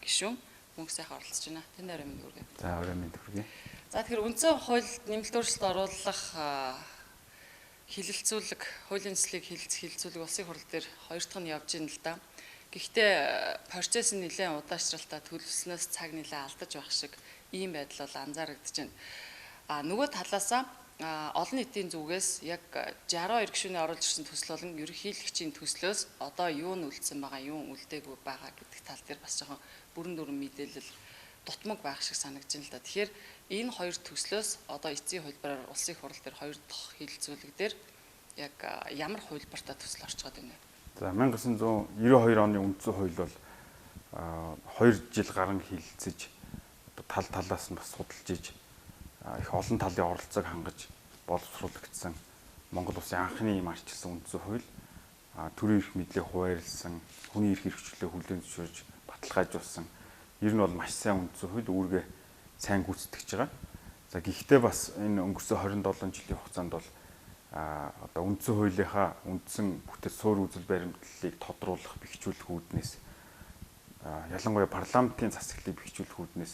гишүүн мөнгө сайхан оролцож байна. Таны орой минь хүргэе. За орой минь хүргэе. За тэгэхээр үндсэн хуульд нэмэлт өөрчлөлт оруулах хилэлцүүлэг, хуулийн нислийг хилэлцүүлэг улсын хурал дээр хоёр дахь нь явж байна л да. Гэхдээ процесс нь нэлээд удаашралтай төлөвлөснөөс цаг нэлээд алдаж байх шиг ийм байдал бол анзаарэгдэж байна. Нөгөө талаасаа олон нийтийн зүгээс яг 62 гишүүний оруулж ирсэн төсөл болон ерөнхийлөгчийн төслөөс одоо юу нь үлдсэн байгаа, юу нь үлдээгүй байгаа гэдэг тал дээр бас жоохон бүрэн дүрэн мэдээлэл дутмаг байх шиг санагдаж байна л да. Тэгэхээр энэ хоёр төслөөс одоо эцсийн хуулбараар улсын хурал дээр хоёр дахь хилэлцүүлэг дээр яг ямар хуулбартай төсөл орж байгаа юм бэ? За 1992 оны үндсэн хууль бол 2 жил гарan хилэлцэж тал талаас нь бас судалж иж их олон талын оролцоог хангаж боловсруулагдсан Монгол улсын анхны юм арчилсан үндсэн хууль төрийн эрх мэдлийг хуваарлсан, хүний эрх хэрэгчлээ хүлээн зөвшөөрж баталгаажуулсан. Ер нь бол маш сайн үндсэн хууль үүргээ сайн гүйцэтгэж байгаа. За гэхдээ бас энэ өнгөрсөн 27 жилийн хугацаанд бол одоо үндсэн хуулийнхаа үндсэн бүтэц суур үзэл баримтлалыг тодруулах, бэхжүүлэх үүднээс ялангуяа парламентын засаглалыг бэхжүүлэх үүднээс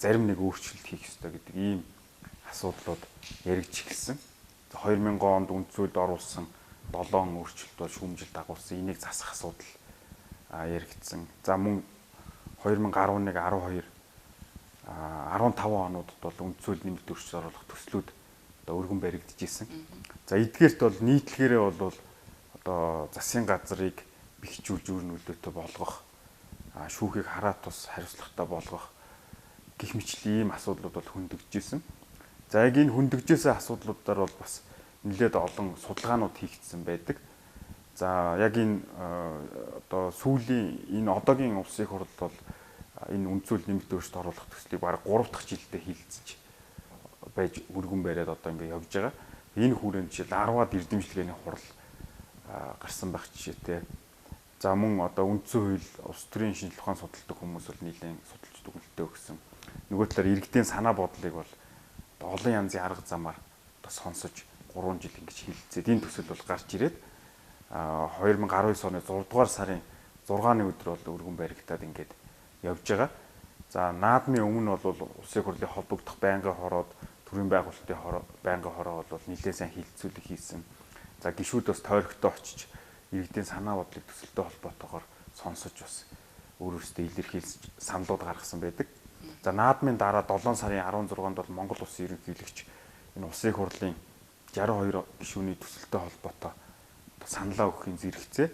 зарим нэг өөрчлөлт хийх ёстой гэдэг ийм асуудлууд яригдж эхэлсэн. 2000 онд үндсэн хуульд оруулсан 7 өөрчлөлт бол шүүмжилт дагуулсан. Энийг засах асуудал яригдсан. За мөн 2011, 12, 15 онуудад бол үндсэн хууль нэмэлт өөрчлөлт оруулах төслүүд одоо өргөн баригдчихсэн. За эдгээрт бол нийтлэгээрээ бол одоо засгийн газрыг бэхжүүлж өөрнөлөөтэй болгох, шүүхийг хараа тус хариуцлагатай болгох гэх мэтлийн ийм асуудлууд бол хөндөгдчихсэн. За яг энэ хөндөгжсэн асуудлуудаар бол бас нэлээд олон судалгаанууд хийгдсэн байдаг. За яг энэ одоо сүүлийн энэ одоогийн улсын хурлд бол энэ үндсэн хууль нэмэлт өөрчлөлт оруулах төслийг бараг 3 дахь жилдээ хилцэж байж өргөн бариад одоо ингэ явж байгаа. Энэ хүрээнд жишээл 10-аад эрдэмчлэгээний хурал гарсан байх жишээтэй. За мөн одоо үндсэн хууль улс төрийн шинжилгээ ухаан судалдаг хүмүүс бол нийлэн судалж дүгнэлтээ өгсөн. Нөгөө талаар иргэдийн санаа бодлыг бол олон янзын арга замаар одоо сонсож 3 жил ингэж хилцээд энэ төсөл бол гарч ирээд 2019 оны 6 дугаар сарын 6-ны өдөр бол өргөн баригдаад ингээд явж байгаа. За наадмын өмнө бол улсын хурлын холбогдох байнгын хороод төрийн байгуулалтын байнгын хороо бол нэлээд сайн хилцүүлэг хийсэн. За гишүүд бас тойрогтой очиж иргэдийн санаа бодлыг төсөлтэй холбоотойгоор сонсож бас өөрөөсөө илэрхийлж саналууд гаргасан байдаг. За наадмын дараа 7 сарын 16-нд бол Монгол улсын ерөнхийлөгч энэ улсын хурлын 62 гишүүний төсөлтэй холбоотой саналаа өгөхийн зэрэгцээ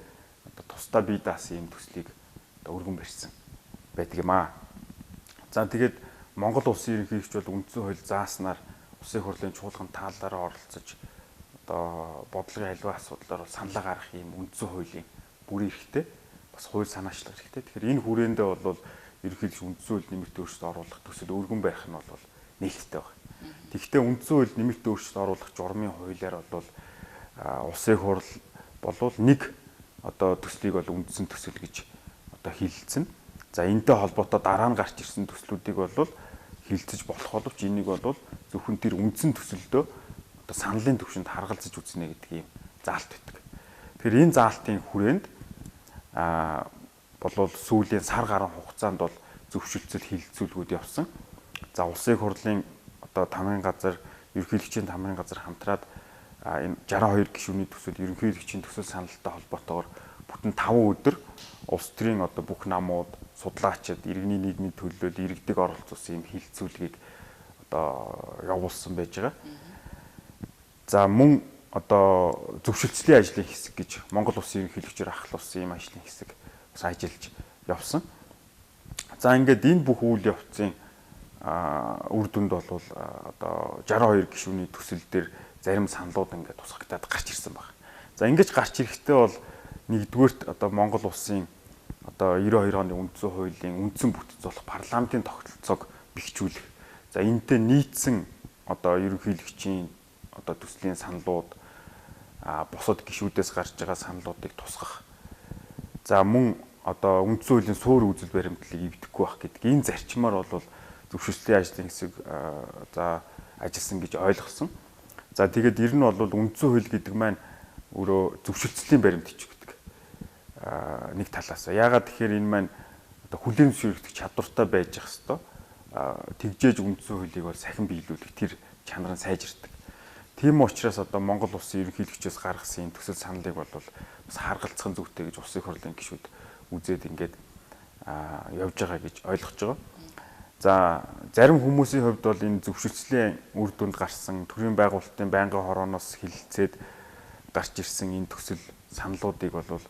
одоо тусдаа бие даасан ийм төслийг одоо өргөн барьсан байдаг юм аа. За тэгээд Монгол улсын ерөнхийлөгч бол үндсэн хууль зааснаар улсын хурлын чуулган тааллаараа оролцож одоо бодлогын аливаа асуудлаар бол саналаа гаргах ийм үндсэн хуулийн бүрийн эрхтэй бас хууль санаачлах хэрэгтэй. Тэгэхээр энэ хүрээндээ бол ерөнхийдөө үндсэн хууль нэмэлт өөрчлөлт оруулах төсөл өргөн барих нь бол нээлттэй байна. Тэгэхдээ үндсэн хууль нэмэлт өөрчлөлт оруулах журмын хуулиар бол улсын хурал болвол нэг одоо төслийг бол үндсэн төсөл гэж одоо хилцэн. За энэтэй холбоотой дараа нь гарч ирсэн төслүүдийг бол хилцэж болох боловч энийг бол зөвхөн тэр үндсэн төсөлдөө одоо саналын түвшинд харгалзаж үзнэ гэдэг ийм заалт байдаг. Тэгэхээр энэ заалтын хүрээнд болвол сүүлийн сар гаруй хугацаанд бол зөвшөлтсөл хилцүүлгүүд явсан. За улсын хурлын одоо тамгын газар, ерөнхийлөгчийн тамгын газар хамтраад энэ 62 гишүүний төсөл, ерөнхийлөгчийн төсөл саналтай холбоотойгоор бүтэн 5 өдөр улс төрийн одоо бүх намууд, судлаачид, иргэний нийгмийн төлөөлөл, иргэдэг оролцуулсан юм хилцүүлгийг одоо явуулсан байж байгаа. За мөн одоо зөвшөлтслийн ажлын хэсэг гэж Монгол улсын ерөнхийлөгчөөр ахлуулсан юм ажлын хэсэг бас ажиллаж явсан. За ингээд энэ бүх үйл явцын үр дүнд бол одоо 62 гишүүний төсөл дээр зарим саналууд ингээд тусгагдаад гарч ирсэн байна. За ингэж гарч ирэхдээ бол нэгдүгээрт одоо Монгол улсын одоо 92 оны үндсэн хуулийн үндсэн бүтэц болох парламентын тогтолцоог бэхжүүлэх. За энэтэй нийцсэн одоо ерөнхийлөгчийн одоо төслийн саналууд бусад гишүүдээс гарч байгаа саналуудыг тусгах. За мөн одоо үндсэн хуулийн суур үзэл баримтлалыг эвдэхгүй байх гэдэг энэ зарчмаар бол зөвшөөрлөлийн ажлын хэсэг за ажилласан гэж ойлгосон. За тэгээд ер нь бол үндсэн хууль гэдэг маань өөрөө зөвшөөрлөлийн баримт гэж байдаг. Нэг талаас. Яагаад тэгэхээр энэ маань одоо хүлээн зөвшөөрөх чадвартай байж ах хэвээр тэгжээж үндсэн хуулийг бол сахин биелүүлэх тэр чанар нь сайжирдаг. Тийм учраас одоо Монгол улсын ерөнхийлөгчөөс гаргасан төсөл саналыг бол бас харгалзах зүйтэй гэж улсын хурлын гишүүд үзээд ингээд явж байгаа гэж ойлгож байгаа. За зарим хүмүүсийн хувьд бол энэ зөвшөөрлөлийн үр дүнд гарсан төрийн байгуулалтын байнгын хорооноос хилэлцээд гарч ирсэн энэ төсөл саналуудыг бол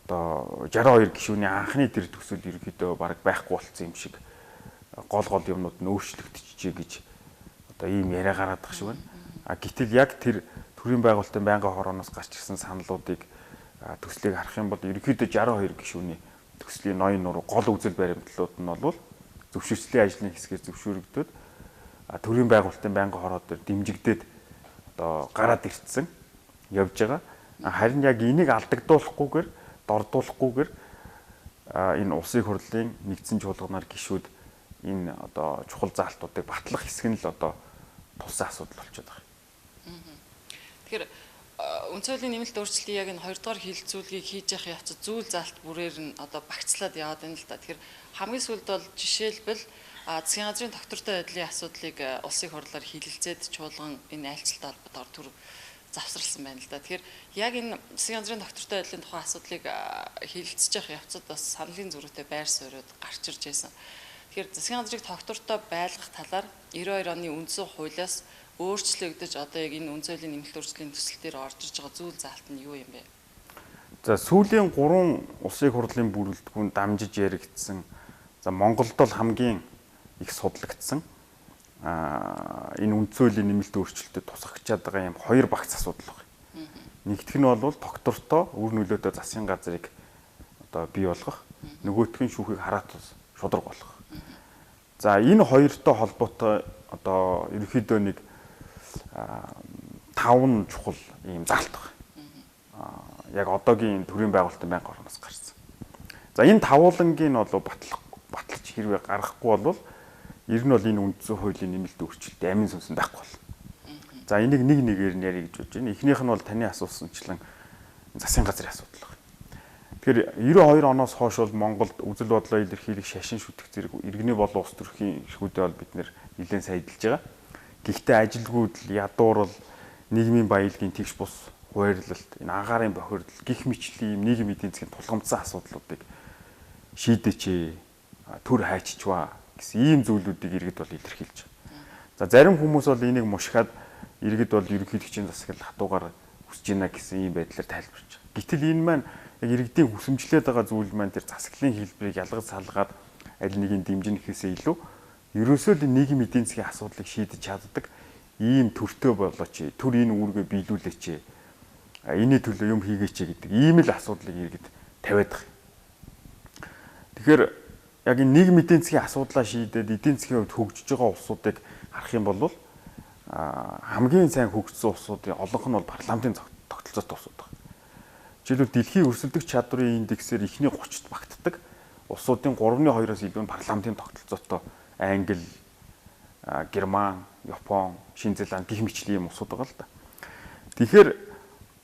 одоо 62 гишүүний анхны тэр төсөл ерөнхийдөө бараг байхгүй болсон юм шиг гол юмнууд нь өөрчлөгдөжээ гэж одоо ийм яриа гараад байгаа шиг байна. Гэтэл яг тэр төрийн байгуулалтын байнгын хорооноос гарч ирсэн саналуудыг төслийг харах юм бол ерөнхийдөө 62 гишүүний төслийн ноён нуруу гол үзэл баримтлууд нь бол зөвшөөрлөлийн ажлын хэсгээр зөвшөөрөгдөд төрийн байгуулалтын байнгын хороо дээр дэмжигдээд одоо гараад ирсэн явж байгаа. Харин яг энийг алдагдуулахгүйгээр дордуулахгүйгээр энэ улсын хурлын нэгдсэн чуулганаар гишүүд энэ одоо чухал заалтуудыг батлах хэсэг нь л одоо тулсан асуудал болчиход байгаа. Тэгэхээр үндсэн хуулийн нэмэлт өөрчлөлтийн яг энэ 2 дугаар хилцүүлгийг хийж явах явцад зүйл заалт бүрээр нь одоо багцлаад яваад байна л да. Тэгэхээр хамгийн сүүлд бол жишээлбэл засгийн газрын доктортой байдлын асуудлыг улсын хурлаар хилэлцээд чуулган энэ айлчлалт холбоотойгоор төр завсарласан байна л да. Тэгэхээр яг энэ засгийн газрын доктортой байдлын тухай асуудлыг хилэлцэж явах явцад бас саналын зөрүүтэй байр суурьуд гарч ирж байсан. Тэгэхээр засгийн газрыг доктортой байлгах талаар 92 оны үндсэн хуулиас өөрчлөгдөж одоо яг энэ үндсэн хуулийн нэмэлт өөрчлөлийн төсөл дээр орж ирж байгаа зүйл заалт нь юу юм бэ? За сүүлийн 3 улсын хурлын бүрэлдэхүүн дамжиж яригдсан. За Монголд бол хамгийн их судлагдсан энэ үндсэн хуулийн нэмэлт өөрчлөлтөд тусгачаад байгаа юм 2 багц асуудал байна. Нэгдүгээр нь бол доктортой үр нөлөөтэй засгийн газрыг одоо бий болгох, нөгөөх нь шүүхийг хараат шударга болгох. За энэ хоёртой холбоотой одоо ерөнхийдөө нэг 5 чухал ийм заалт байна. Яг одоогийн төрийн байгуулалтын байнгын хорооноос гарсан. За энэ тавуулангийн бол баталж хэрвээ гаргахгүй бол ер нь бол энэ үндсэн хуулийн нэмэлт өөрчлөлт амин сүнсэн байхгүй болно. За энийг нэг нэгээр нь ярих гэж бодож байна. Эхнийх нь бол таны асуусанчлан засгийн газрын асуудал байна. Тэгэхээр 92 оноос хойш бол Монголд үзэл бодлоо илэрхийлэх шашин шүтэх зэрэг иргэний болон улс төрхийн эрхүүдээ бол бид нэлээд сайдалж байгаа. Гэхдээ ажилгүйдэл, ядуурл, нийгмийн баялагын тэгш бус хуваарлалт, энэ агаарын бохирдол, гих мэтлийн нийгэм эдийн засгийн тулгамдсан асуудлуудыг шийдэч, төр хайччваа гэсэн ийм зүйлүүдийг иргэд бол илэрхийлж байгаа. За зарим хүмүүс бол энийг мушгаад иргэд бол ерөнхийлөгчийн засаглал хатуугаар хүсэж байна гэсэн ийм байдлаар тайлбарч байгаа. Гэтэл энэ маань яг иргэдийн хүсэмжлээд байгаа зүйл маань тэр засаглалын хэлбэрийг ялгаж салгаад аль нэгийг дэмжинэхээсээ илүү ерөөсөө л нийгэм эдийн засгийн асуудлыг шийдэж чаддаг ийм төртөө болооч, төр энэ үүргээ биелүүлээч, энэний төлөө юм хийгээч гэдэг ийм л асуудлыг иргэд тавиад байгаа. Тэгэхээр яг энэ нийгэм эдийн засгийн асуудлаа шийдээд эдийн засгийн хувьд хөгжиж байгаа улсуудыг харах юм бол хамгийн сайн хөгжсөн улсуудын олонх нь бол парламентын тогтолцоотой улсууд байна. Жишээлбэл дэлхийн өрсөлдөгч чадрын индексээр эхний 30-т багтдаг улсуудын 3.2-оос илүү нь парламентын тогтолцоотой Англи, Герман, Япон, Шинэ Зеланд гэх мэтлийн улсууд байгаа л да. Тэгэхээр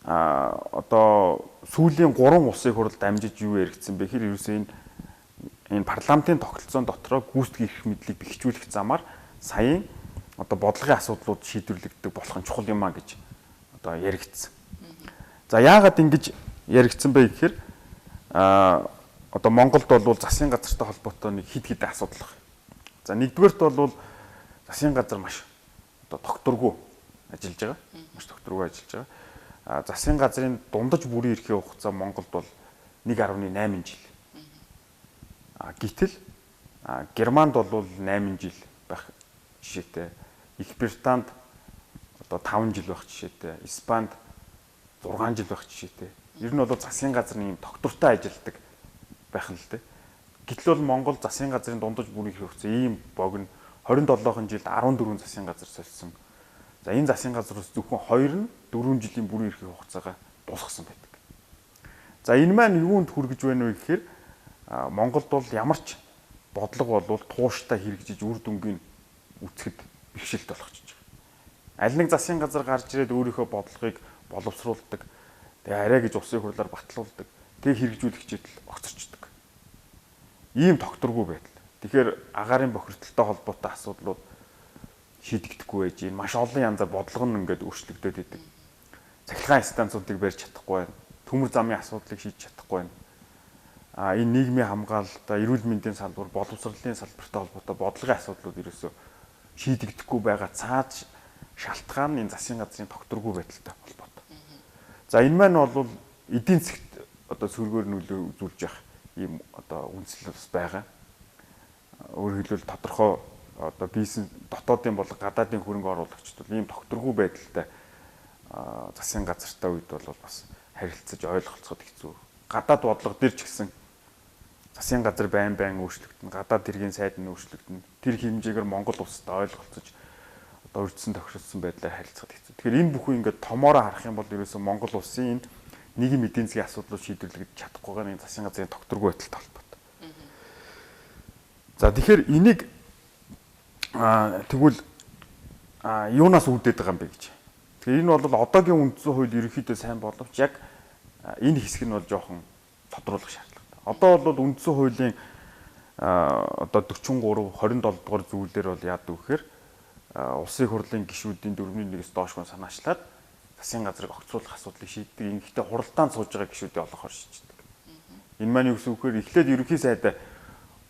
одоо сүүлийн 3 улсын хурал дамжиж юу яригдсан бэ гэхээр ерөөсөө энэ парламентын тогтолцоон дотроо гүйцэтгэх эрх мэдлийг бэхжүүлэх замаар саяын одоо бодлогын асуудлууд шийдвэрлэгддэг болох нь чухал юм а гэж одоо яригдсан. За яагаад ингэж яригдсан бэ гэхээр одоо Монголд бол засгийн газартай холбоотой нэг хэд асуудал байна. За нэгдүгээрт бол засгийн газар маш одоо докторгүй ажиллаж байгаа. Маш докторгүй ажиллаж байгаа. Засгийн газрын дундаж бүрийн эрхийн хугацаа Монголд бол 1.8 жил. Гэтэл Германд бол 8 жил байх жишээтэй. Их Британд одоо 5 жил байх жишээтэй. Испанд 6 жил байх жишээтэй. Ер нь бол засгийн газрын ийм доктортой ажилладаг байх нь л дээ. Гэтэл бол Монгол засгийн газрын дундаж бүрийн эрхийн хугацаа ийм богино 27 жилд 14 засгийн газар солисон. За энэ засгийн газраас зөвхөн 2 нь 4 жилийн бүрийн эрхийн хугацаагаа дуусгасан байдаг. За энэ маань юунд хүргэж байна вэ гэхээр Монголд бол ямар ч бодлого бол тууштай хэрэгжиж үр дүнгийн үсгэд бэрхшээлт болгочихж байгаа. Аль нэг засгийн газар гарч ирээд өөрийнхөө бодлогыг боловсруулдаг. Тэгээ арай гэж улсын хурлаар батлуулдаг. Тэгээ хэрэгжүүлэгчэд л огцорчдөг. ийм тогтворгүй байдал. Тэгэхээр агаарын бохирдолтой холбоотой асуудлууд шийдэгдэхгүй байж байна. Маш олон янзаар бодлого нь ингээд өөрчлөгдөд идэг. Цахилгаан станцуудыг барьж чадахгүй байна. Төмөр замын асуудлыг шийдэж чадахгүй байна. Энэ нийгмийн хамгаалалт, эрүүл мэндийн салбар, боловсролын салбартай холбоотой бодлогын асуудлууд ерөөсөө шийдэгдэхгүй байгаа цаад шалтгаан нь энэ засгийн газрын тогтворгүй байдалтай холбоотой. За энэ маань бол эдийн засгт одоо сөргөөр нөлөө үзүүлж явах ийм одоо үндслэл бас байгаа. Өөрөөр хэлбэл тодорхой одоо бизнес дотоодын болон гадаадын хөрөнгө оруулагчид бол ийм тогтворгүй байдалтай засгийн газартай үед бол бас харилцаж ойлголцоход хэцүү. Гадаад бодлого дээр ч гэсэн засгийн газар байн өөрчлөгдөн, гадаад хэргийн сайд нь өөрчлөгдөн. Тэр хэмжээгээр Монгол улстай ойлголцож одоо урьдчилан тохиролцсон байдлаар харилцахад хэцүү. Тэгэхээр энэ бүхэн ингээд томоороо харах юм бол ерөөсөн Монгол улсын энэ нийгэм эдийн засгийн асуудлууд шийдвэрлэгдэж чадахгүй байгаа нэг засгийн газрын тогтворгүй байдалтай холбоотой. За тэгэхээр энийг тэгвэл юунаас үүдээд байгаа юм бэ гэж. Тэгэхээр энэ бол одоогийн үндсэн хууль ерөнхийдөө сайн боловч яг энэ хэсэг нь бол жоохон тодруулах шаардлагатай. Одоо бол үндсэн хуулийн одоо 43 27 дугаар зүйлээр бол яадаг вэхээр улсын хурлын гишүүдийн 4-1-ээс доошгүй санаачлаад засгийн газрыг огцруулах асуудлыг шийддэг. Ингэхдээ хуралдаанд сууж байгаа гишүүдийн олонхоор шийддэг. Энэ маань юу гэсэн үг вэ? Эхлээд ерөнхий сайдаа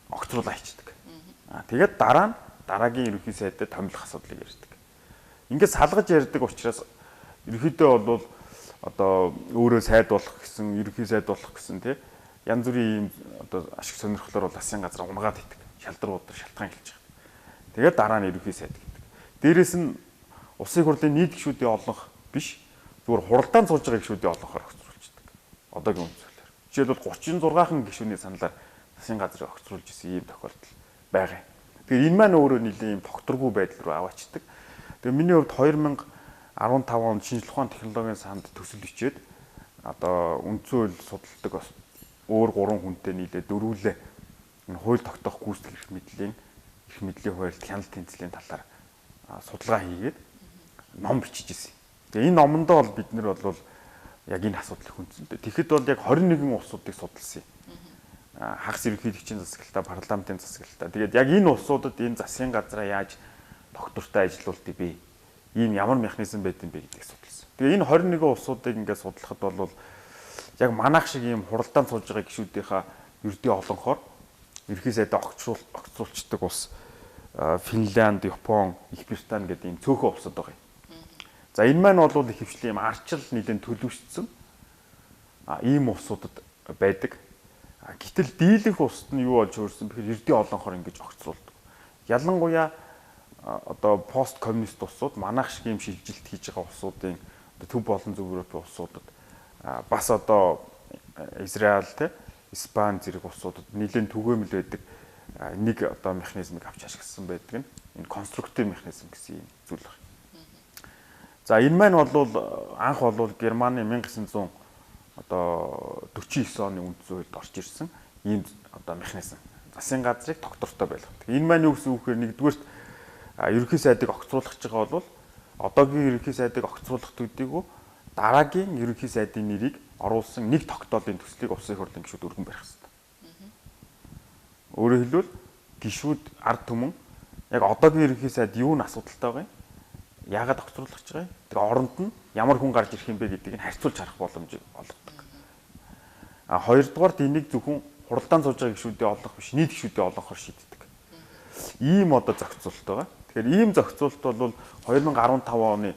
огцруулаа хийдэг. Тэгээд дараа нь дараагийн ерөнхий сайдад томилох асуудлыг ярьдаг. Ингээд салгаж ярьдаг учраас ерөнхийдөө бол одоо өөрөө сайд болох гэсэн, ерөнхий сайд болох гэсэн тий янз бүрийн ийм одоо ашиг сонирхлоор бол засгийн газар унгаад идэг. Шалдар удаа шалтгаан хэлж байгаа. Тэгээд дараа нь ерөнхий сайд гэдэг. Дээрээс нь улсын хурлын нийт гишүүдийн олонх биш зүгээр хуралдаанд сууж байгаа гишүүдийн олонхоор огцруулждаг. Одоогийн үндсээр. Жишээлбэл 36хан гишүүний саналаар засгийн газрыг огцруулж исэн ийм тохиолдол байгаа юм. Тэгэхээр энэ маань өөрөө нэлийн тогтворгүй байдал руу аваачдаг. Тэгээ миний хувьд 2015 онд шинжлэх ухааны технологийн санд төсөл бичээд одоо үндсэн хууль судалдаг бас өөр 3 хүнтэй нийлээ дөрвөлээ энэ хууль тогтоох гүйцэтгэх эрх мэдлийн хууль хяналт тэнцлийн талаар судалгаа хийгээд ном бичиж ирсэн. Тэгээ энэ номондоо бол бид нэр бол яг энэ асуудлыг хүндсэндээ. Тэгэхэд бол яг 21 улсуудыг судалсан юм. Хагас ерөнхийлөгчийн засаглалтаа, парламентын засаглалтаа. Тэгээд яг энэ улсуудад энэ засгийн газраа яаж тогтвортой ажиллуулдаг бэ? Ийм ямар механизм байд юм бэ гэдгийг судалсан. Тэгээ энэ 21 улсуудыг ингээд судлахад бол яг манайх шиг ийм хуралдаанд сууж байгаа гишүүдийнхаа ердийн олонхоор ерхий сайдаа огцруулцдаг улс Финланд, Япон, Их Британи гэдэг ийм цөөхөн улсууд байгаа юм. За энэ маань бол их хвшлийн ийм арчил нийлэн төлөвшсөн ийм улсуудад байдаг. Гэтэл дийлэнх улсад нь юу болж өөрсөн бэхээр ердийн олонхоор ингэж огцруулдаг. Ялангуяа одоо пост коммунист улсууд манайх шиг ийм шилжилт хийж байгаа улсуудын төв болон зөв Европын улсуудад бас одоо Израиль те Испани зэрэг улсуудад нэлээд түгээмэл байдаг нэг одоо механизмыг авч ашигласан байдаг нь энэ конструктив механизм гэсэн юм зүйл байна. За энэ маань бол анх бол Германы 1900 одоо 49 оны үндсэн хуульд орж ирсэн ийм одоо механизм засгийн газрыг тогтвортой байлгадаг. Энэ маань юу гэсэн үг вэ? Нэгдүгээрт ерөнхий сайдыг огцруулах гэж байгаа бол одоогийн ерөнхий сайдыг огцруулах төдийгүй дараагийн ерөнхий сайдын нэрийг оруулсан нэг тогтоолын төслийг улсын хурлын гишүүд өргөн барих хэрэгтэй. Өөрөөр хэлбэл гишүүд ард түмэн яг одоогийн ерөнхий сайд юу н асуудалтай байгаа юм? Яагаад огцруулах гэж байгаа юм? Тэгээ оронд нь ямар хүн гарч ирэх юм бэ гэдгийг нь харьцуулж харах боломжийг олгодог. Хоёрдугаарт энийг зөвхөн хуралдаанд сууж байгаа гишүүдийн олонх биш, нийт гишүүдийн олонхоор шийддэг. Ийм одоо зохицуулалт байгаа. Тэгэхээр ийм зохицуулалт бол 2015 оны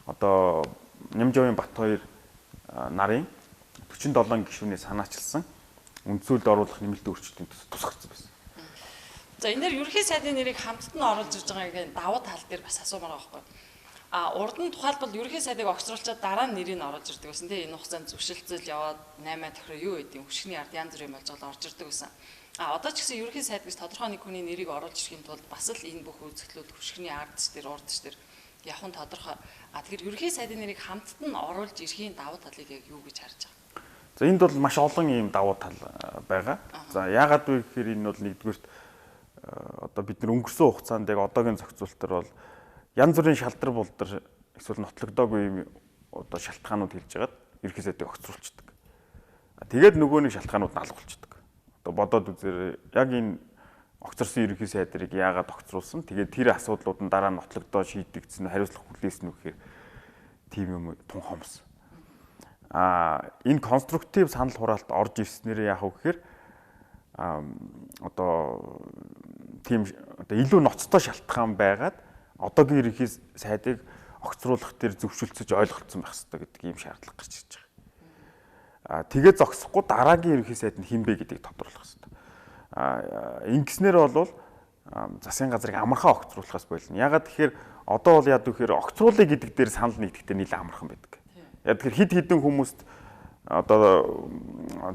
одоо Нямжавын Батбаяр нарын 47 гишүүний санаачилсан үндсүүлд оруулах нэмэлт өөрчлөлтийн тусгацсан байсан. За энэ дээр ерөнхий сайдын нэрийг хамтд нь оруулж ирж байгааг давуу тал дээр бас асуумаар байгаа байхгүй. Урд нь тухайлбал ерөнхий сайдыг огцруулчаад дараа нь нэрийг оруулж ирдэг байсан тийм энэ хугацаанд зөвшөлтсөл яваад 8 тохироо юу гэдэг хөшгөний ард янз бүрийн болж орж ирдэг байсан. Одоо ч гэсэн ерөнхий сайд гэж тодорхой нэг хүний нэрийг оруулж ирэхийн тулд бас л энэ бүх үзэгдлүүд хөшгөний ардч дээр урдч дээр явах нь тодорхой. Тэгэхээр ерөнхий сайдын нэрийг хамтд нь оруулж ирэхийн давуу талыг яг юу гэж харж байгаа? За энд бол маш олон ийм давуу тал байгаа. За яагаад вэ гэхээр энэ бол нэгдүгürt одоо бид нар өнгөрсөн хугацаанд яг одоогийн зохицуулалтаар бол янз бүрийн шалдар булдар эсвэл нотлогдоогүй юм одоо шалтгаанууд хэлж хагаад ерөнхий сайдыг огцруулцдаг. Тэгээд нөгөө нэг шалтгаанууд нь алгуулцдаг. одоо бодоод үзээрэй. Яг энэ огцорсон ерөнхий сайдрыг яагаад огцруулсан? Тэгээд тэр асуудлууд нь дараа нь нотлогдоо шийдэгдсэн хариуцлага хүлээсэн үү гэхээр тийм юм тун хомс. Энэ конструктив санал хураалт орж ирснээр яах вэ гэхээр одоо тийм одоо илүү ноцтой шалтгаан байгаад одоогийн ерөнхий сайдыг огцруулах дээр зөвшөлдсөж ойлголцсон байх хэрэгтэй гэдэг ийм шаардлага гарч ирж байгаа. Тэгээ зогсохгүй дараагийн ерөнхий сайд нь хэн бэ гэдгийг тодруулах хэрэгтэй. Ингэснээр бол засгийн газрыг амархан огцруулахаас болно. Ягаад тэгэхээр одоо бол яад гэхээр огцруулъя гэдэг дээр санал нэгдэхдээ нэлээд амархан байдаг. Яг тэгэхээр хид хідэн хүмүүст одоо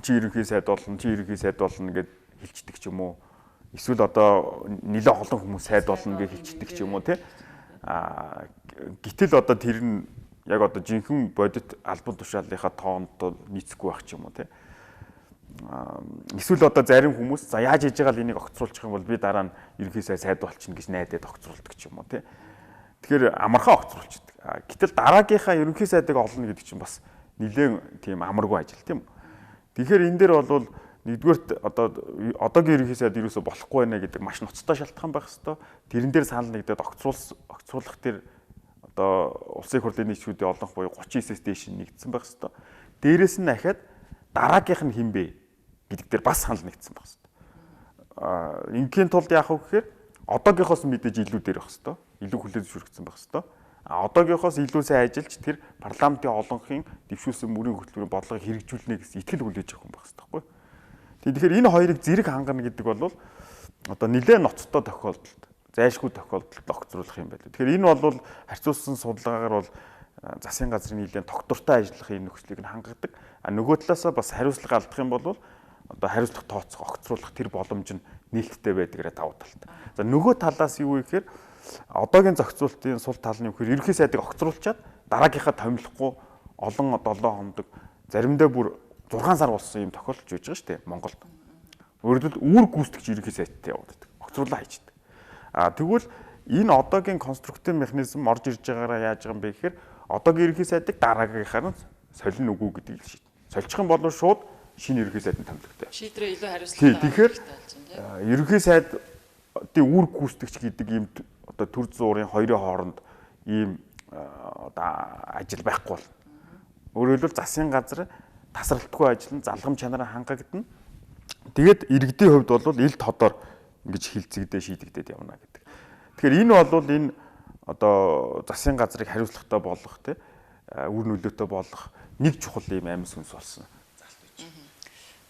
чи ерөнхий сайд болно гэд хэлцдэг ч юм уу. Эсвэл одоо нэлээд олон хүмүүс сайд болно гэж хэлцдэг ч юм уу тий. Гэтэл одоо тэр нь яг одоо жинхэнэ бодит албан тушаалынхаа тоонд нийцэхгүй байх ч юм уу тий. Эсвэл одоо зарим хүмүүс за яаж хийж байгаа л энийг огцруулчих юм бол би дараа нь ерөнхий сайд болчихно гэж найдаад огцруулдаг ч юм уу тий. Тэгэхээр амархан огцруулчихдаг. Гэтэл дараагийнхаа ерөнхий сайдыг олно гэдэг чинь бас нэлээд тийм амаргүй ажил тийм үү. Тэгэхээр энэ дээр бол нэгдүгээрт одоогийн ерөнхий сайд юусоо болохгүй байна гэдэг маш ноцтой шалтгаан байх хэвээр. Тэрэн дээр санал нэгдээд огцруулах тэр одоо улсын хурлын нийтшүүдийн олонх буюу 39-с дээш нэгдсэн байх хэвээр. Дээрээс нь дахиад дараагийнх нь хэн бэ гэдэг дээр бас санал нэгдсэн байх хэвээр. Ингийн тулд яах вэ гэхээр одоогийнхоос мэдээж илүү дээр байх хэвээр. Илүү хүлээж зөвшөөрөгдсөн байх хэвээр. Одоогийнхоос илүү сайн ажиллаж тэр парламентын олонхын дэвшүүлсэн мөрийн хөтөлбөрийн бодлогыг хэрэгжүүлнэ гэсэн итгэл хүлээж авах юм байх хэвээр байхгүй. Тэгэхээр энэ хоёрыг зэрэг хангана гэдэг бол одоо нэлээд ноцтой тохиолдолд, зайлшгүй тохиолдолд огцруулах юм байна. Тэгэхээр энэ бол харьцуулсан судалгаагаар бол засгийн газрын нэлээд тогтвортой ажиллах энэ нөхцөлийг нь хангадаг. Нөгөө талаасаа бас хариуцлага алдах юм бол одоо хариуцлага тооцох, огцруулах тэр боломж нь нээлттэй байдгаараа давуу талтай. За нөгөө талаас юу вэ гэхээр одоогийн зохицуултын сул тал нь юу гэхээр ерөнхий сайдыг огцруулчаад дараагийнхаа томилохгүй олон 7 хоног заримдаа бүр 6 сар болсон юм тохиолдож байж байгаа шүү дээ Монголд. Өөрөлд үүр гүйцэтгэж ерөнхий сайдтай яваад байдаг. Огцруулаа хийждэг. Тэгвэл энэ одоогийн конструктив механизм орж ирж байгаараа яаж байгаа юм бэ гэхээр одоогийн ерөнхий сайдыг дараагийнхаар нь солино үгүй гэдгийг шийд. Сольчих юм бол шууд шинэ ерөнхий сайдын томилогдсон. Шийдрээ илүү хариуцлагатай. Тэгэхээр ерөнхий сайдын үүр гүйцэтгэгч гэдэг ийм одоо төр зуурын хоёрын хооронд ийм одоо ажил байхгүй бол өөрөөр хэлбэл засгийн газар тасралтгүй ажиллан залгам чанараа хангагдана. Тэгээд иргэдийн хувьд бол ил тодор ингэж хилцэгдээ шийдэгдээд явна гэдэг. Тэгэхээр энэ бол энэ одоо засгийн газрыг хариуцлагатай болгох тий үр нөлөөтэй болгох нэг чухал ийм амин сүнс болсон.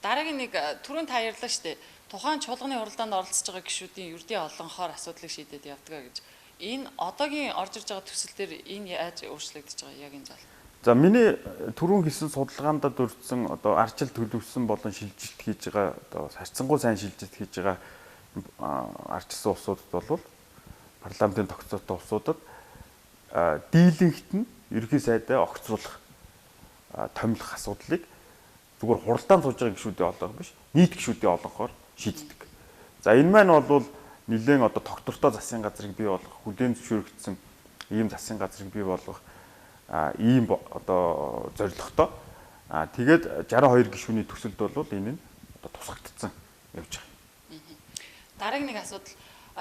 Дараагийн нэг түрүүн та ярьлаа шүү дээ. Тухайн чуулганы хуралдаанд оролцож байгаа гишүүдийн ердийн олонхоор асуудлыг шийдээд явдаг гэж. Энэ одоогийн орж ирж байгаа төсөл дээр энэ яаж өөрчлөгдөж байгаа яг энэ зал. За миний түрүүн хийсэн судалгаанд дурдсан одоо арчил төлөвлөсөн болон шилжилт хийж байгаа одоо харьцангуй сайн шилжилт хийж байгаа арчилсан улсуудад бол парламентын тогтцоотой улсуудад дийлэнхт нь ерөнхий сайдаа огцруулах томилох асуудлыг зүгээр хуралдаан сууж байгаа гишүүдийн олонх биш нийт гишүүдийн олонхоор шийддэг. За энэ маань бол нэлээд одоо тогтвортой засгийн газрыг бий болгох хүлээн зөвшөөрөгдсөн ийм засгийн газрыг бий болгох ийм одоо зорилготой. Тэгээд 62 гишүүний төсөлд бол энэ нь одоо тусгагдсан явж байгаа. Дараагийн нэг асуудал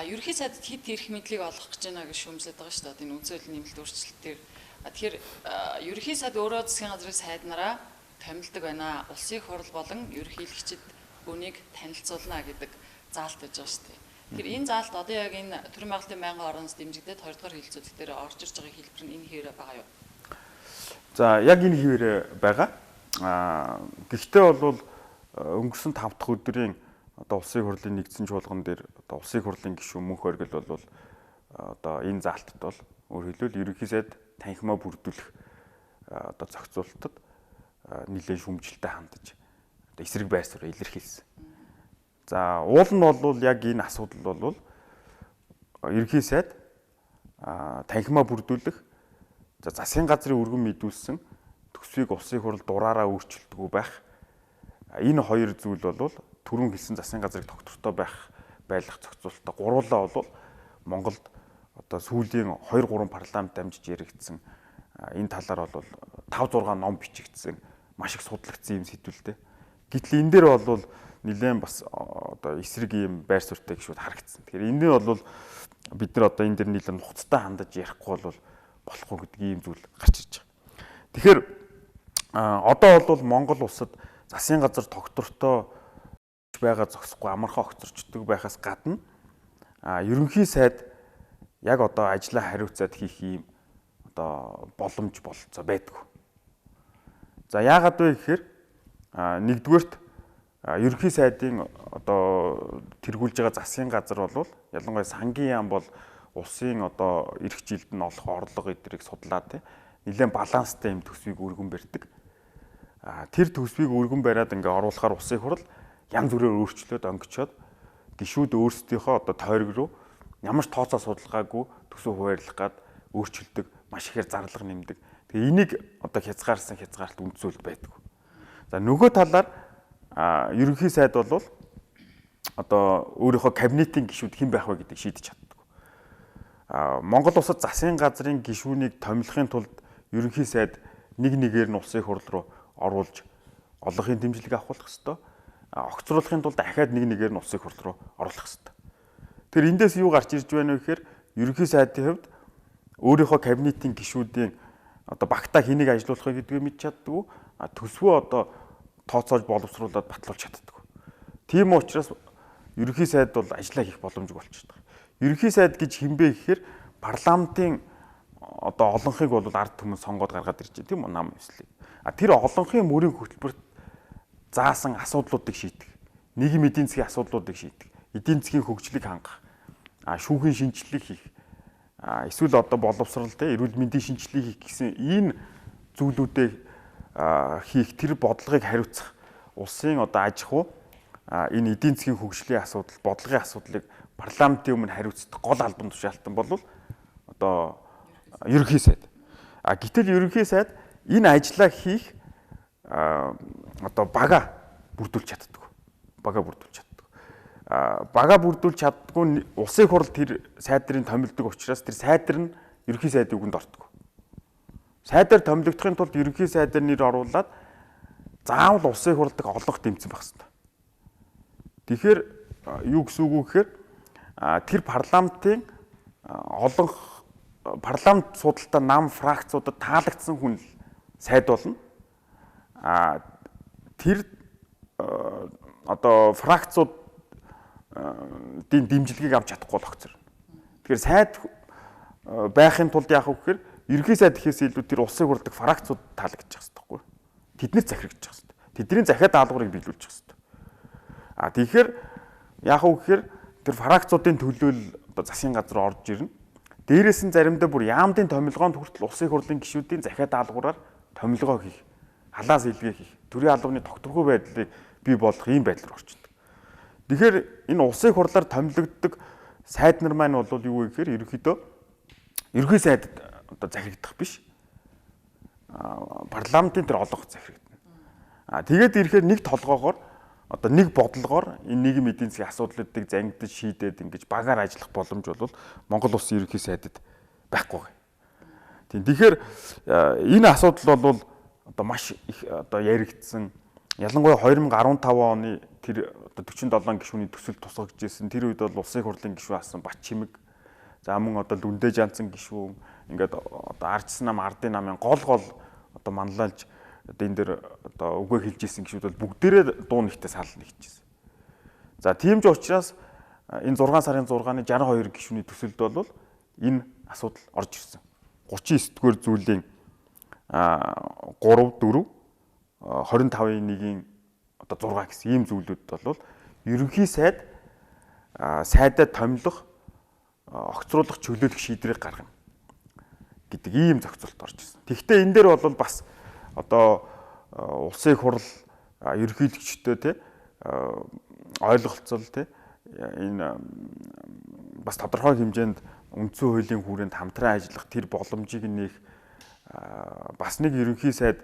ерөнхий сайдд хэд ирэх мэдлийг олох гэж байна гэж шүүмжлээд байгаа шүү дээ. Энэ үзүүлэлт нэмэлт өөрчлөлтөөр. Тэгэхээр ерөнхий сайд өөрөө засгийн газрын сайднараа томилдог байна. Улсын хурал болон ерөнхийлөгчид үнийг танилцуулна гэдэг заалт байж байгаа шүү дээ. Тэгэхээр энэ заалт одоо яг энэ төрийн байгуулалтын байнгын орноос дэмжигдээд 2 дугаар хилцүүлэлт дээр орж ирж байгаа хэлбэр нь энэ хэвээр байгаа юу? За яг энэ хэвээр байгаа. Гэхдээ бол өнгөрсөн 5 дахь өдрийн одоо улсын хурлын нэгдсэн чуулган дээр одоо улсын хурлын гишүүн мөнх оргил бол одоо энэ заалтад бол өөр хэлбэл ерөнхий сайд танхимаа бүрдүүлэх одоо зохицуулалтад нэлээд шүүмжлэлтэй хандаж одоо эсрэг байр суурь илэрхийлсэн. За уул нь бол яг энэ асуудал бол ерөнхий сайд танхимаа бүрдүүлэх засгийн газрын өргөн мэдүүлсэн төсвийг улсын хурал дураараа өөрчилдөггүй байх. Энэ хоёр зүйл бол түрүүн хэлсэн засгийн газрыг тогтвортой байлгах зохицуулалтаа гуруулаа бол Монголд одоо сүүлийн 2-3 парламент дамжиж яригдсан энэ талаар бол 5-6 ном бичигдсэн маш их судлагдсан юм сэдвэлтэй. Гэтэл энэ дээр бол нэлээд бас одоо эсрэг ийм байр суурьтай гişүүд харагдсан. Тэгэхээр энэ нь бол бид нар одоо энэ дэр нэлээд нухацтай хандаж ярихгүй бол болохгүй гэдэг ийм зүйл гарч ирж байгаа. Тэгэхээр одоо бол Монгол улсад засгийн газар тогтвортой байгаа зогсохгүй амархан огцорчдөг байхаас гадна ерөнхий сайд яг одоо ажлаа хариуцаад хийх ийм одоо боломж болцоо байдгүй. За яагаад вэ гэхээр нэгдүгээрт ерөнхий сайдын одоо тэргүүлж байгаа засгийн газар бол ялангуяа сангийн яам бол улсын одоо эрх жилд нь олох орлого эдрийг судлаад нэлээд баланстай юм төсвийг өргөн барьдаг. Тэр төсвийг өргөн бариад ингээ оруулахаар улсын хурал янз бүрээр өөрчлөөд онгичоод гишүүд өөрсдийнхөө одоо тойрог руу ямар ч тооцоо судалгаагүй төсөв хуваарлах гад өөрчилдөг, маш ихээр зарлага нэмдэг. Тэгээ энийг одоо хязгаарлалт үндсүүл байдаг. За нөгөө талаар ерөнхий сайд бол одоо өөрийнхөө кабинетийн гишүүд хэн байх вэ гэдгийг шийдэж чаддаг. Монгол улсад засгийн газрын гишүүнийг томилохын тулд ерөнхий сайд нэг нэгээр нь улсын хурал руу оруулж олонхын дэмжлэг авахулах ёстой. Огцруулахын тулд дахиад нэг нэгээр нь улсын хурал руу оруулах ёстой. Тэр эндээс юу гарч ирж байна вэ гэхээр ерөнхий сайдын хувьд өөрийнхөө кабинетийн гишүүдийн одоо багтаа хэнийг ажилуулахыг гэдгийг мэдж чаддгүй, төсвөө одоо тооцоож боловсруулад батлуулж чаддаггүй. Тийм учраас ерөнхий сайд бол ажиллаа хийх боломжгүй болчиход байгаа. Ерөнхий сайд гэж хэмбэ гэхээр парламентын одоо олонхыг бол ард түмэн сонгоод гаргаад ирж байна тийм үү нам ёслыг. Тэр олонхын мөрийн хөтөлбөрт заасан асуудлуудыг шийдэх, нийгмийн эдийн засгийн асуудлуудыг шийдэх, эдийн засгийн хөгжлийг хангах, шүүхийн шинжилгээг хийх, эсвэл одоо боловсрал эрүүл мэндийн шинжилгээг хийх гэсэн энэ зүйлүүдийг хийх тэр бодлогыг хариуцах улсын одоо аж ахуй энэ эдийн засгийн хөгжлийн асуудал, бодлогын асуудлыг парламентын өмнө хариуцдаг гол албан тушаалтан бол одоо ерөнхий сайд. Гэтэл ерөнхий сайд энэ ажлаа хийх одоо бага бүрдүүлж чаддаг. Бага бүрдүүлж чаддгүй улсын хурал тэр сайдрын томилдог учраас тэр сайдар нь ерөнхий сайдын үгэнд ортдог. Сайдаар томилогдохын тулд ерөнхий сайдаар нэр оруулаад заавал улсын хуралдаг олонх дэмжсэн байх хэрэгтэй. Тэгэхээр юу гэсэн үг вэ гэхээр тэр парламентын олонх парламент судалтаа нам фракцуудад таалагдсан хүн сайд болно. Тэр одоо фракцууд дэмжлэгийг авч чадахгүй бол огцор. Тэгэхээр сайд байхын тулд яах вэ гэхээр ерөнхий сайд гэхээс илүү тэр улсын хурлдаг фракцууд таалагдчих хэрэгтэй байхгүй. Тэднээс захирагдчих хэрэгтэй. Тэдний захиад даалгаврыг биелүүлчих хэрэгтэй. Тэгэхээр яах вэ гэхээр тэр фракцуудын төлөөл одоо засгийн газар орж ирнэ. Дээрээс нь заримдаа бүр яамдын томилгоонд хүртэл улсын хурлын гишүүдийн захиад даалгавраар томилгоо хийх, халаас илгээ хийх, төрийн албаны тогтворгүй байдлыг бий болгох ийм байдал руу орчдөг. Тэгэхээр энэ улсын хурлаар томилогддог сайд нар маань бол юу вэ гэхээр ерөнхийдөө ерөнхий сайдад одоо захирагдах биш. Парламентын тэр олонх захирагдана. Тэгээд ирэхээр нэг толгоогоор одоо нэг бодлогоор энэ нийгэм эдийн засгийн асуудлуудыг зангидж шийдээд ингэж багаар ажиллах боломж бол Монгол улсын ерөнхий сайдад байхгүй. Тийм. Тэгэхээр энэ асуудал бол одоо маш их одоо яригдсан. Ялангуяа 2015 оны тэр одоо 47 гишүүний төсөл тусгагдж ирсэн. Тэр үед бол улсын хурлын гишүүн асан Батчимэг, за мөн одоо Лүндэ Жанцан гишүүн ингээд одоо Ардсан нам ардын намын гол одоо манлайлж одоо энэ дэр одоо үгээ хэлж ирсэн гişүүд бол бүгдээрээ дуу нэгтээ сал нэгжсэн. За тийм ч учраас энэ 6 сарын 6-ны 62 гишүүний төсөлд бол энэ асуудал орж ирсэн. 39-р зүйлийн 3 4 25-ын 1-ийн одоо 6 гэсэн ийм зүйлүүд бол ерөнхий сайд сайдаа томилох, огцруулах, чөлөөлөх шийдвэрийг гаргана гэдэг ийм зохицуулт орж ирсэн. Тэгэхдээ энэ дээр бол бас одоо улсын хурал ерөнхийлөгчтэй ойлголцол энэ бас тодорхой хэмжээнд үндсэн хуулийн хүрээнд хамтран ажиллах тэр боломжийг нээх бас нэг ерөнхий сайд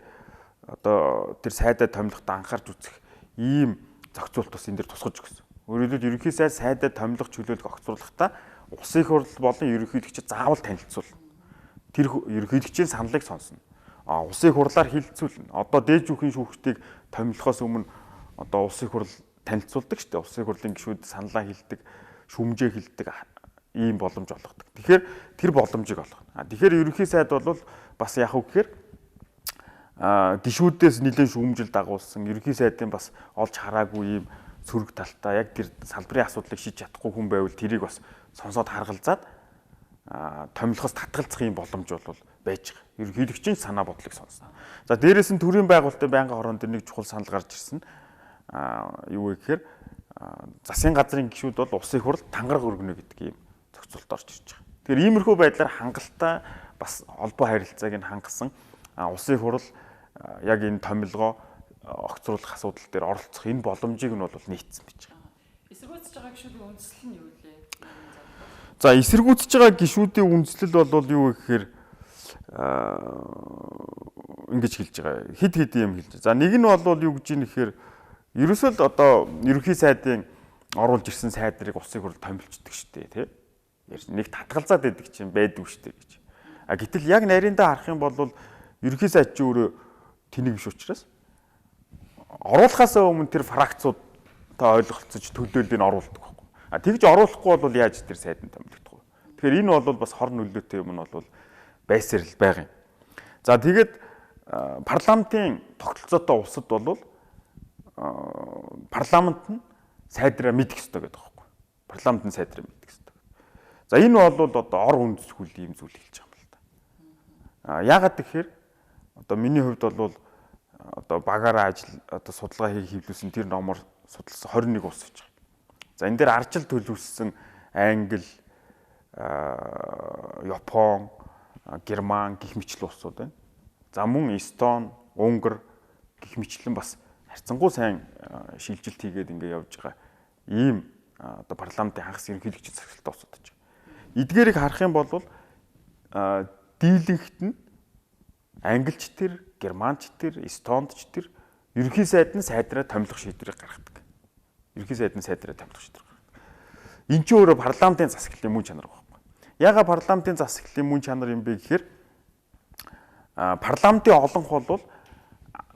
одоо тэр сайдаа томилоход анхаарч үзэх ийм зохицуулт бас энэ дэр тусгаж өгсөн. Өөрөөр хэлбэл ерөнхий сайд сайдаа томилох, чөлөөлөх, огцруулахдаа улсын хурал болон ерөнхийлөгчид заавал танилцуул. Тэр ерөнхийлөгчийн саналыг сонсно. Улсын хурлаар хилцүүлнэ. Одоо дээд жүхийн шүүгчдийг томилохоос өмнө одоо улсын хурал танилцуулдаг шүү дээ. Улсын хурлын гишүүд саналаа хэлдэг, шүүмжээ хэлдэг ийм боломж олгодог. Тэгэхээр тэр боломжийг олгоно. Тэгэхээр ерөнхий сайд бол бас яг үг гэхээр гишүүдээс нэлээд шүүмжил дагуулсан ерөнхий сайдын бас олж хараагүй ийм сөрөг талтай яг тэр салбарын асуудлыг шийдэж чадахгүй хүн байвал тэрийг бас сонсоод харгалзаад томилхоос татгалзах ийм боломж бол байж байгаа. Ерөнхийлөгчийн санаа бодлыг сонсно. За дээрээс нь төрийн байгуулалтын байнгын хорон дээр нэг чухал санал гарч ирсэн. Юу вэ гэхээр засгийн газрын гишүүд бол улсын хурал тангараг өргөнө гэдэг ийм зохицуулт орж ирж байгаа. Тэгэхээр иймэрхүү байдлаар хангалттай бас холбоо харилцааг нь хангасан улсын хурал яг энэ томилгоо огцруулах асуудал дээр оролцох энэ боломжийг нь бол нийцсэн байж байгаа. Эсэргүүцэж байгаа гишүүдийн үндэслэл нь юу вэ? За эсэргүүцэж байгаа гишүүдийн үндэслэл бол юу вэ гэхээр ингэж хэлж байгаа. Хид юм хэлж. За нэг нь бол юу гэж юм нэхээр ерөөсөө л одоо ерөнхий сайдын оруулж ирсэн сайд нарыг улсын хурал томилчдаг шүү дээ, тий? Нэг татгалзаад байдаг чинь байдгүй шүү дээ гэж. Гэтэл яг нарийндаа харах юм бол ерөнхий сайд ч өөрөө тэнийг биш учраас оруулахаас өмнө тэр фракцууд та ойлголцож төлөөллийг оруулдаг байхгүй. Тэгж оруулахгүй бол яаж тэр сайдын томилогдох вэ? Тэгэхээр энэ бол бас хор нөлөөтэй юм нь бол байсаар л байгаа юм. За тэгээд парламентын тогтолцоотой улсад бол парламент нь сайдраа мэдэх ёстой гэдэг байхгүй. Парламент нь сайдраа мэдэх ёстой. За энэ бол одоо ор үндэсгүй ийм зүйл хэлж байгаа юм л да. Яагаад гэхээр одоо миний хувьд бол одоо багаараа ажил одоо судалгаа хийх хэвлүүлсэн тэр номоор судалсан 21 улс гэж байна. За энэ дээр арчил төлөвлөсөн Англи, Япон, Герман гэх мэтлэн улсууд байна. За мөн Эстон, Унгар гэх мэтлэн бас харьцангуй сайн шилжилт хийгээд ингэ явж байгаа ийм одоо парламентын хагас ерөнхийлөгчийн цагталтаа улсууд гэж. Эдгээрийг харах юм бол дийлэнхт нь англич тэр, германч тэр, эстондч тэр ерөнхий сайд нь сайдраа томилох шийдвэрийг гаргадаг. Ерөнхий сайд нь сайдраа томилох шийдвэр гаргадаг. Энд чинь өөрөө парламентын засаглалын мөн чанар байхгүй. Яагаад парламентын засаглалын мөн чанар юм бэ гэхээр парламентын олонх бол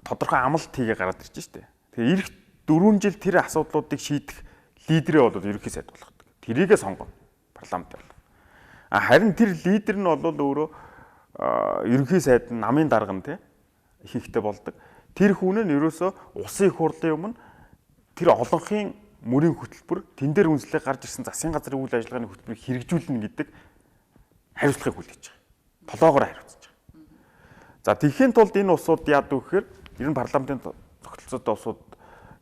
тодорхой амлалт хийгээ гараад ирж штэ. Тэгэхээр эх 4 жил тэр асуудлуудыг шийдэх лидерээ бол ерөнхий сайд болгодог. Тэрийгэ сонгоно парламент бол. Харин тэр лидер нь бол өөрөө ерөнхий сайд намын дарга нь их ихтэй болдог. Тэр хүн нь ерөөсөө улсын хурлын өмнө тэр олонхын мөрийн хөтөлбөр тэн дээр үнслэх гарч ирсэн засгийн газрын үйл ажиллагааны хөтөлбөрийг хэрэгжүүлнэ гэдэг хариуцлагыг хүлээж байгаа. Толоогоор хариуцж байгаа. За тийхийн тулд энэ улсууд яадаг вэ гэхээр ер нь парламентын тогтолцоотой улсууд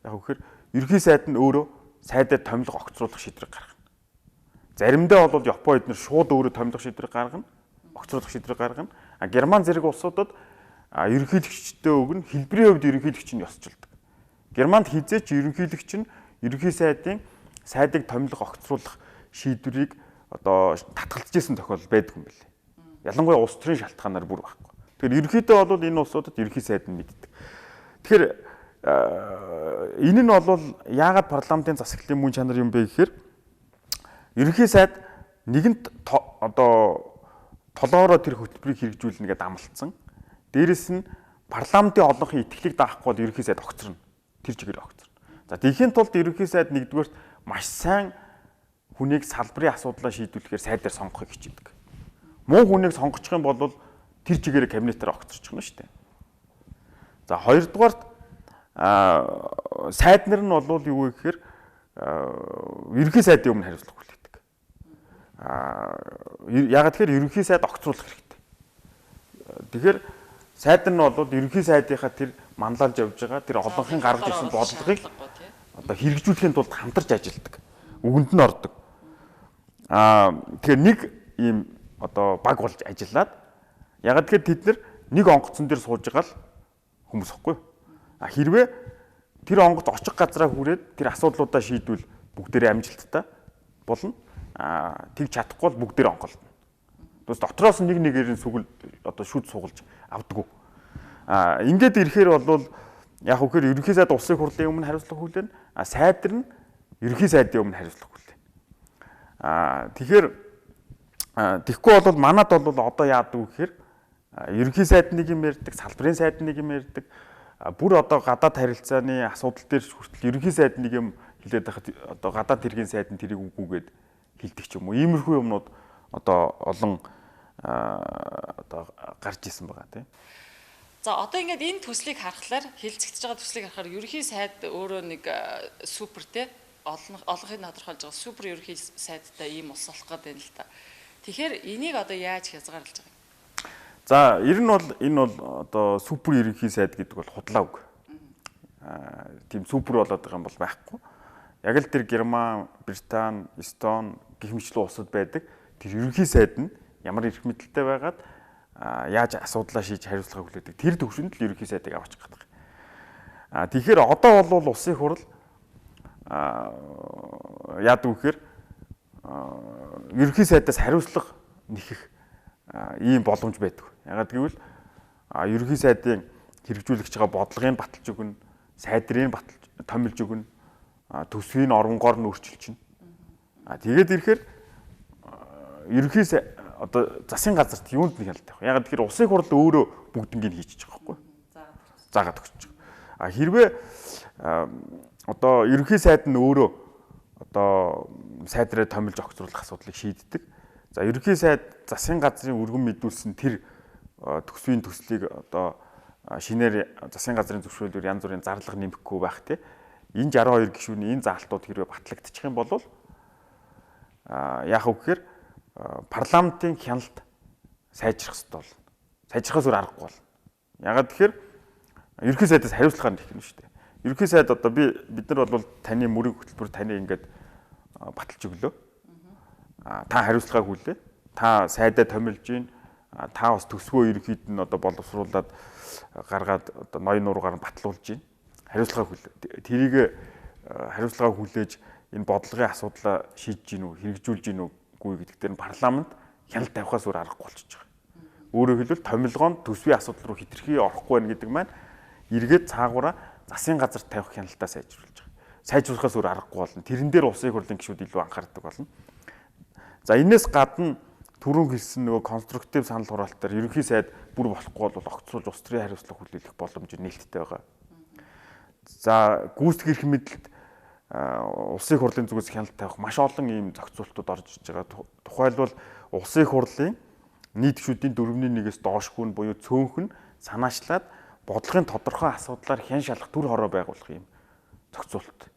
яг гэхээр ерөнхий сайд нь өөрөө сайдад томилго огцруулах шийдвэр гаргана. Заримдаа бол Япон эднэр шууд өөрөө томилго шийдвэр гаргана, огцруулах шийдвэр гаргана. Герман зэрэг улсуудад ерөнхийлөгчтэй өгнө, хэлбэрийн хувьд ерөнхийлөгч нь ёсчилдаг. Германд хизээч ерөнхийлөгч нь ерөнхий сайдыг томилго огцруулах шийдвэрийг одоо татгалзаж исэн тохиолдол байдаг юм билээ. Ялангуяа улс төрийн шалтгаанаар бүр байхгүй. Тэгэхээр ерөнхийдөө бол энэ улсуудад ерөнхий сайд нь мэддэг. Тэгэхээр энэ нь бол яагаад парламентын засаглалын мөн чанар юм бэ гэхээр ерөнхий сайд нэгэнт одоо толоороо тэр хөтөлбөрийг хэрэгжүүлнэ гэдээ амлалтсан. Дээрэс нь парламентын олонхын итгэлийг даахгүй бол ерөнхий сайд огцорно. Тэр чигээр огцорно. За тийхийн тулд ерөнхий сайд нэгдүгээр маш сайн хүнийг салбарын асуудлаа шийдвэрлэхээр сайдаар сонгохыг хичээдэг. Муу хүнийг сонгочих юм бол тэр чигээр кабинетээр огцорчих нь шүү дээ. За хоёрдугаарт сайд нар нь бол юу вэ гэхээр ерөнхий сайдын өмнө хариуцлага хүлээдэг. Ягаад гэхээр ерөнхий сайд огцруулах хэрэгтэй. Тэгэхээр сайд нь бол ерөнхий сайдынхаа тэр манлайлж явж байгаа тэр олонхын гаргаж ирсэн бодлогыг одоо хэрэгжүүлэхийн тулд хамтарч ажилладаг. Үгэнд нь ордог. Тэгэхээр нэг ийм одоо баг болж ажиллаад ягаад гэхээр тэд нэг онгоцон дээр сууж байгаа л хүмүүс ихгүй. Хэрвээ тэр онгоц очих газраа хүрээд тэр асуудлуудаа шийдвэл бүгдээрээ амжилттай болно. Тэг чадахгүй бол бүгдээрээ онголно. Тэгээс дотроос нэг нэгээр нь сүгэл одоо шүд сугалж авдаггүй. Ингээд ирэхээр бол яг үхээр ерөнхий сайд улсын хурлын өмнө хариуцлага хүлээнэ. Сайд нар нь ерөнхий сайдын өмнө хариуцлага хүлээнэ. Тэгэхээр тэгэхгүй бол манад бол одоо яадаг вэ гэхээр ерөнхий сайд нэг юм ярьдаг, салбарын сайд нэг юм ярьдаг. бүр одоо гадаад харилцааны асуудал дээр хүртэл ерөнхий сайд нэг юм хэлээд байхад одоо гадаад хэргийн сайд нь тэрийг үгүйгээд хэлдэг ч юм уу. Иймэрхүү юмнууд одоо олон одоо гарч исэн байгаа тийм. За одоо ингээд энэ төслийг харахаар хилцэгдэж байгаа төслийг харахаар ерөнхий сайд өөрөө нэг супер те олонхыг тодорхойлж байгаа супер ерөнхий сайдтай ийм ус болох гэдэг юм л та. Тэгэхээр энийг одоо яаж хязгаарлаж байгаа юм? За ер нь бол энэ бол одоо супер ерөнхий сайд гэдэг бол худлаа үг. Тийм супер болоод байгаа юм бол байхгүй. Яг л тэр Герман, Британи, Эстон гэх мэтлэн улсад байдаг. Тэр ерөнхий сайд нь ямар эрх мэдэлтэй байгаад яаж асуудлаа шийдэж хариуцлага хүлээдэг. Тэр төвшөнд л ерөнхий сайдыг аваач гэдэг. Тэгэхээр одоо бол улсын хурал яадаг вэхээр ерөнхий сайдаас хариуцлага нэхэх ийм боломж байдаг. Ягаад гэвэл ерөнхий сайдын хэрэгжүүлэгч байгаа бодлогыг баталж өгнө, сайдрыг томилж өгнө, төсвийн оронгоор нь өөрчилж чинь. Тэгээд ирэхээр ерөнхий сайд одоо засгийн газарт юунд нэг хялт тавих. Ягаад гэхээр улсын хурал өөрөө бүгднийг хийчихэж байгаа байхгүй. Заагаад өгч байгаа. Хэрвээ одоо ерөнхий сайд нь өөрөө одоо сайдраа томилж огцруулах асуудлыг шийддэг. За ерөнхий сайд засгийн газрын өргөн мэдүүлсэн тэр төсвийн төслийг одоо шинээр засгийн газрын зөвшөөрлөөр янз бүрийн зарлага нэмэхгүй байх те. Энэ 62 гишүүний энэ заалтууд хэрвээ батлагдчих юм бол яах вэ гэхээр парламентын хяналт сайжрах хэрэгтэй болно. Сайжрахаас өөр аргагүй болно. Ягаад гэхээр ерөнхий сайдаас хариуцлага нэх юм шүү дээ. Ерөнхий сайд одоо бид нар бол таны мөрийн хөтөлбөр таны ингээд баталж өглөө. Та хариуцлага хүлээ. Та сайдаа томилж гин. Та бас төсвөө ерөнхийд нь одоо боловсруулад гаргаад одоо ноён нуургаар нь батлуулж гин. Хариуцлага хүлээ. Тэрийг хариуцлага хүлээж энэ бодлогын асуудлаа шийдэж гин үү, хэрэгжүүлж гин үгүй гэдэг дээр нь парламент хяналт тавихаас өөр аргагүй болчихж байгаа. Өөрөөр хэлбэл томилгоонд төсвийн асуудал руу хитрхи орохгүй байна гэдэг маань эргээд цаагаараа засгийн газар тавих хяналтаа сайжруулж байгаа. Сайжруулахаас өөр аргагүй болно. Тэрэн дээр улсын хурлын гишүүд илүү анхаардаг болно. За энэс гадна түрүүн хэлсэн нөгөө конструктив санал хураалтаар ерөнхий сайд бүр болохгүй бол огцруулж улс төрийн хариуцлага хүлээх боломж нээлттэй байгаа. За гүйцэтгэх эрх мэдэлд улсын хурлын зүгээс хяналт тавих маш олон ийм зохицуултууд орж иж байгаа. Тухайлбал улсын хурлын нийт гишүүдийн 4/1-ээс доошгүй нь буюу цөөнх нь санаачлаад бодлогын тодорхой асуудлаар хян шалах төр хороо байгуулах юм зохицуулт.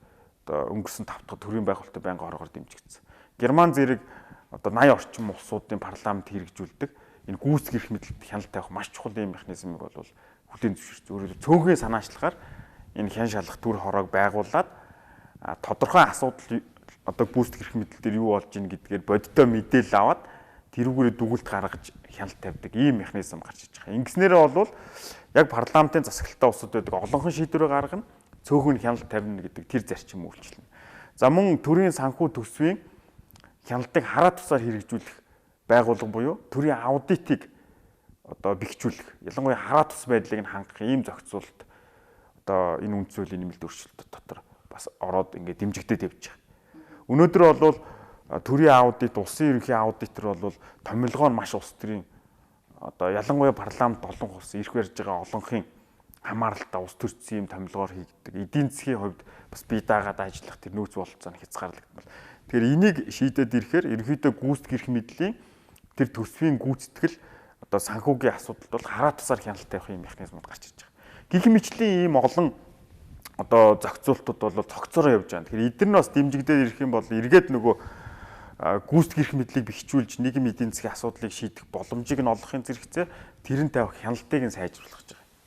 Одоо өнгөрсөн 5 дахь төрийн байгуулалтад байнга оргоор дэмжигдсэн. Герман зэрэг одоо 80 орчим улсуудын парламент хэрэгжүүлдэг энэ гүйцэтгэх эрх мэдэлд хяналт тавих маш чухал юм механизмыг бол хүлээн зөвшөөрч өөрөөр цөөнхийн санаачлагаар энэ хян шалах төр хороог байгуулад тодорхой асуудал одоо гүйцэтгэх эрх мэдэл дээр юу болж ийн гэдгээр бодиттой мэдээлэл аваад тэрүүгээрээ дүгэлт гаргаж хяналт тавьдаг ийм механизм гарч иж байгаа. Ингэснээр бол яг парламентын засаглалтаа усад байдаг олонхон шийдвэрээ гаргана, цөөхөн хяналт тавина гэдэг тэр зарчим үйлчлэнэ. За мөн төрийн санхүү төсвийн хяналтыг хараа тусаар хэрэгжүүлэх байгууллага буюу төрийн аудитыг одоо бэхжүүлэх, ялангуяа хараа тус байдлыг нь хангах ийм зохицуулалт одоо энэ үнд цэвлийн нэмэлт өөрчлөлтөд дотор бас ороод ингээд дэмжигдээд явж байгаа. Өнөөдөр бол төрийн аудит, улсын ерөнхий аудитор бол томилгоо нь маш улс төрийн одоо ялангуяа парламент олон улс ирэх барьж байгаа олонхын хамааралтай улс төрчсөн юм томилгоор хийгддэг. Эдийн засгийн хувьд бас бие даагаад ажиллах тэр нөөц бололцоо нь хязгаарлагдмал. Тэгэхээр энийг шийдээд ирэхээр ерөнхийдөө гүйцэтгэх эрх мэдлийн тэр төсвийн гүйцэтгэл одоо санхүүгийн асуудалд бол хараа тусаар хяналт тавих юм механизмууд гарч ирж байгаа. Гэх мэтлийн ийм олон одоо зохицуултууд бол цогцороо явж байгаа. Тэгэхээр эдгээр нь бас дэмжигдээд ирэх юм бол эргээд нөгөө гүйцэтгэх эрх мэдлийг бэхжүүлж нийгмийн эдийн засгийн асуудлыг шийдэх боломжийг нь олохын зэрэгцээр тэрэн тавих хяналтыг нь сайжруулах гэж байгаа.